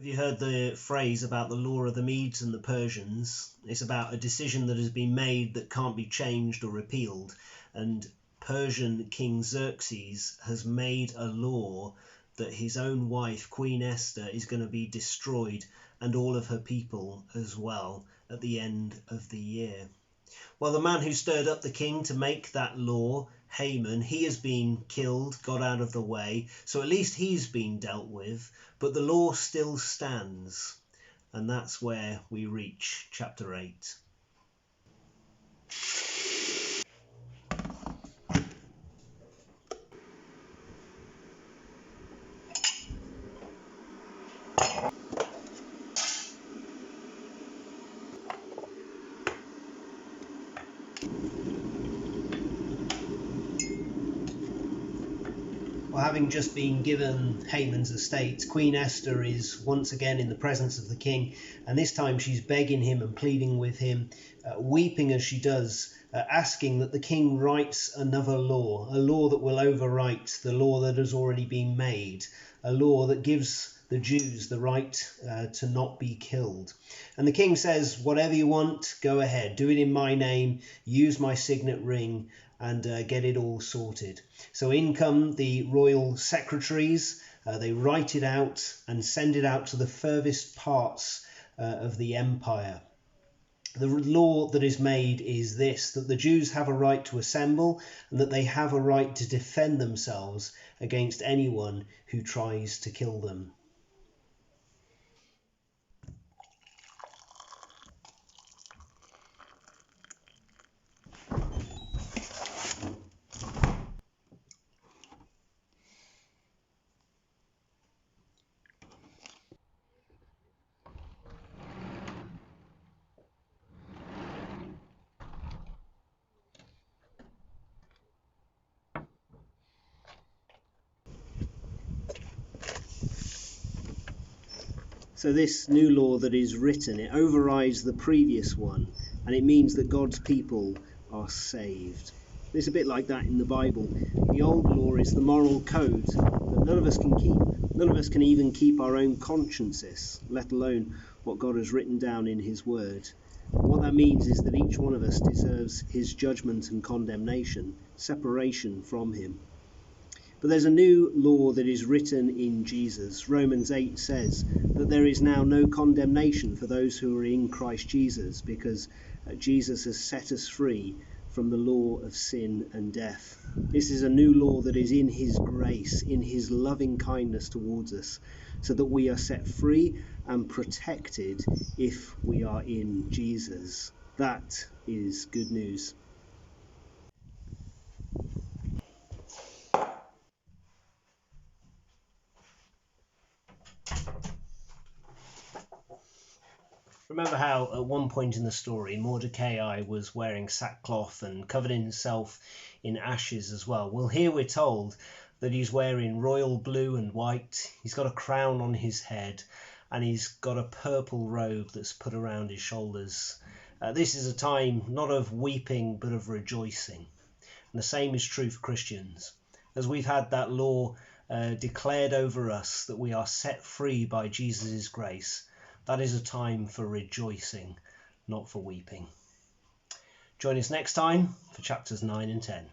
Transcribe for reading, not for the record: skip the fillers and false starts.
Have you heard the phrase about the law of the Medes and the Persians? It's about a decision that has been made that can't be changed or repealed. And Persian King Xerxes has made a law that his own wife, Queen Esther, is going to be destroyed, and all of her people as well, at the end of the year. Well, the man who stirred up the king to make that law, Haman, he has been killed, got out of the way, so at least he's been dealt with, but the law still stands. And that's where we reach chapter 8. Well, having just been given Haman's estate, Queen Esther is once again in the presence of the king, and this time she's begging him and pleading with him, weeping as she does, asking that the king writes another law, a law that will overwrite the law that has already been made, a law that gives the Jews the right to not be killed. And the king says, whatever you want, go ahead, do it in my name, use my signet ring, and get it all sorted. So in come the royal secretaries, they write it out and send it out to the furthest parts of the empire. The law that is made is this, that the Jews have a right to assemble and that they have a right to defend themselves against anyone who tries to kill them. So this new law that is written, it overrides the previous one, and it means that God's people are saved. It's a bit like that in the Bible. The old law is the moral code that none of us can keep. None of us can even keep our own consciences, let alone what God has written down in his word. What that means is that each one of us deserves his judgment and condemnation, separation from him. But there's a new law that is written in Jesus. Romans 8 says that there is now no condemnation for those who are in Christ Jesus, because Jesus has set us free from the law of sin and death. This is a new law that is in his grace, in his loving kindness towards us, so that we are set free and protected if we are in Jesus. That is good news. Remember how at one point in the story Mordecai was wearing sackcloth and covered himself in ashes as well? Well, here we're told that he's wearing royal blue and white, he's got a crown on his head, and he's got a purple robe that's put around his shoulders. This is a time not of weeping but of rejoicing. And the same is true for Christians. As we've had that law declared over us that we are set free by Jesus' grace, that is a time for rejoicing, not for weeping. Join us next time for chapters 9 and 10.